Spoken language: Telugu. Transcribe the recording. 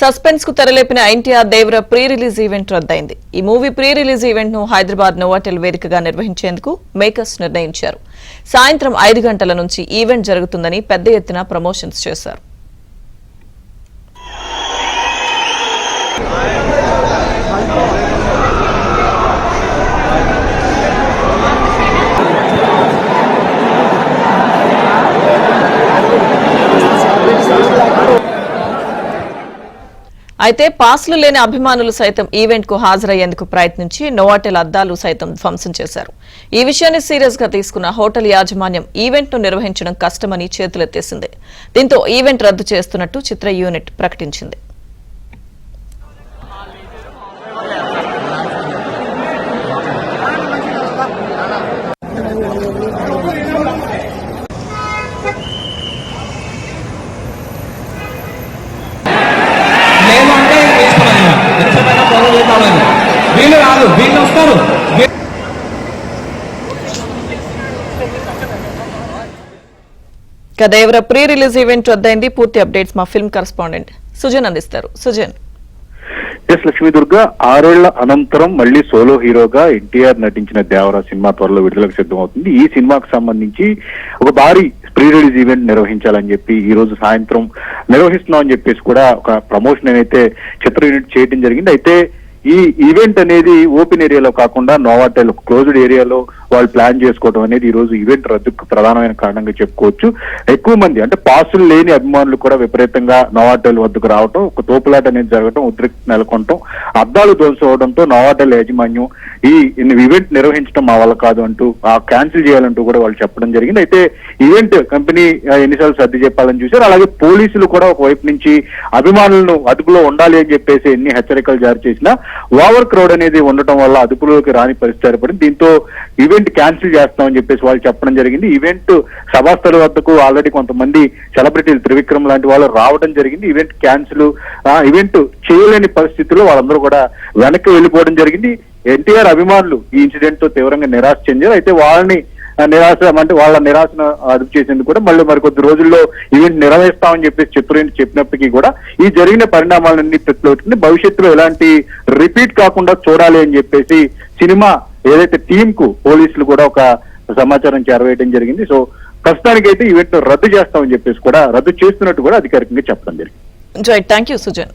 సస్పెన్స్ కు తెరలేపిన ఎన్టీఆర్ దేవర ప్రీ రిలీజ్ ఈవెంట్ రద్దయింది. ఈ మూవీ ప్రీ రిలీజ్ ఈవెంట్ ను హైదరాబాద్ నోవాటెల్ వేదికగా నిర్వహించేందుకు మేకర్స్ నిర్ణయించారు. సాయంత్రం 5 గంటల నుంచి ఈవెంట్ జరుగుతుందని పెద్ద ఎత్తున ప్రమోషన్స్ చేశారు. అయితే పాస్లు లేని అభిమానులు సైతం ఈవెంట్ కు హాజరయ్యేందుకు ప్రయత్నించి నోవాటెల్ అద్దాలు సైతం ధ్వంసం చేశారు. ఈ విషయాన్ని సీరియస్ గా తీసుకున్న హోటల్ యాజమాన్యం ఈవెంట్ ను నిర్వహించడం కష్టమని చేతులెత్తేసింది. దీంతో ఈవెంట్ రద్దు చేస్తున్నట్టు చిత్ర యూనిట్ ప్రకటించింది. దేవర ప్రీ రిలీజ్ ఈవెంట్ రద్దయింది. పూర్తి అప్డేట్స్ మా ఫిల్మ్ కరెస్పాండెంట్ సుజన్ అందిస్తారు. సుజన్. ఎస్ లక్ష్మీ దుర్గా 6 ఏళ్ల అనంతరం మళ్లీ సోలో హీరోగా ఎన్టీఆర్ నటించిన దేవర సినిమా త్వరలో విడుదలకు సిద్ధమవుతుంది. ఈ సినిమాకు సంబంధించి ఒక భారీ ప్రీ రిలీజ్ ఈవెంట్ నిర్వహించాలని చెప్పి ఈ రోజు సాయంత్రం నిర్వహిస్తున్నామని చెప్పేసి కూడా ఒక ప్రమోషన్ అయితే చిత్ర యూనిట్ చేయడం జరిగింది. అయితే ఈ ఈవెంట్ అనేది ఓపెన్ ఏరియాలో కాకుండా నోవాటెల్ క్లోజ్డ్ ఏరియాలో వాళ్ళు ప్లాన్ చేసుకోవడం అనేది ఈ రోజు ఈవెంట్ రద్దుకు ప్రధానమైన కారణంగా చెప్పుకోవచ్చు. ఎక్కువ మంది అంటే పాసులు లేని అభిమానులు కూడా విపరీతంగా నోవాటెల్ వద్దకు రావడం, ఒక తోపులాట అనేది జరగడం, ఉద్రిక్త నెలకొనడం, అద్దాలు ధ్వంసవడంతో నోవాటెల్ యాజమాన్యం ఈ ఈవెంట్ నిర్వహించడం మా వల్ల కాదు అంటూ క్యాన్సిల్ చేయాలంటూ కూడా వాళ్ళు చెప్పడం జరిగింది. అయితే ఈవెంట్ కంపెనీ ఎన్నిసార్లు సర్ది చెప్పాలని చూశారు. అలాగే పోలీసులు కూడా ఒకవైపు నుంచి అభిమానులను అదుపులో ఉండాలి అని చెప్పేసి ఎన్ని హెచ్చరికలు జారీ చేసినా ఓవర్ క్రౌడ్ అనేది ఉండటం వల్ల అదుపులోకి రాని పరిస్థితి ఏర్పడింది. దీంతో ఈవెంట్ క్యాన్సిల్ చేస్తామని చెప్పేసి వాళ్ళు చెప్పడం జరిగింది. ఈవెంట్ సభాస్థల వద్దకు ఆల్రెడీ కొంతమంది సెలబ్రిటీలు త్రివిక్రమ్ లాంటి వాళ్ళు రావడం జరిగింది. ఈవెంట్ క్యాన్సిల్ ఈవెంట్ చేయలేని పరిస్థితుల్లో వాళ్ళందరూ కూడా వెనక్కి వెళ్ళిపోవడం జరిగింది. ఎన్టీఆర్ అభిమానులు ఈ ఇన్సిడెంట్ తో తీవ్రంగా నిరాశ చెందారు. అయితే వాళ్ళని వాళ్ళ నిరాశను అదుపు చేసేందుకు కూడా మరికొద్ది రోజుల్లో ఈవెంట్ నిర్వహిస్తామని చెప్పేసి చెప్పినప్పటికీ కూడా ఈ జరిగిన పరిణామాలన్నీ ప్రతిలోకి భవిష్యత్తులో ఎలాంటి రిపీట్ కాకుండా చూడాలి అని చెప్పేసి సినిమా ఏదైతే టీమ్ కు పోలీసులు కూడా ఒక సమాచారం చేరవేయడం జరిగింది. సో ప్రస్తుతానికైతే ఈవెంట్ రద్దు చేస్తామని చెప్పేసి కూడా రద్దు చేస్తున్నట్టు కూడా అధికారికంగా చెప్పడం జరిగింది. Thank you Sujan.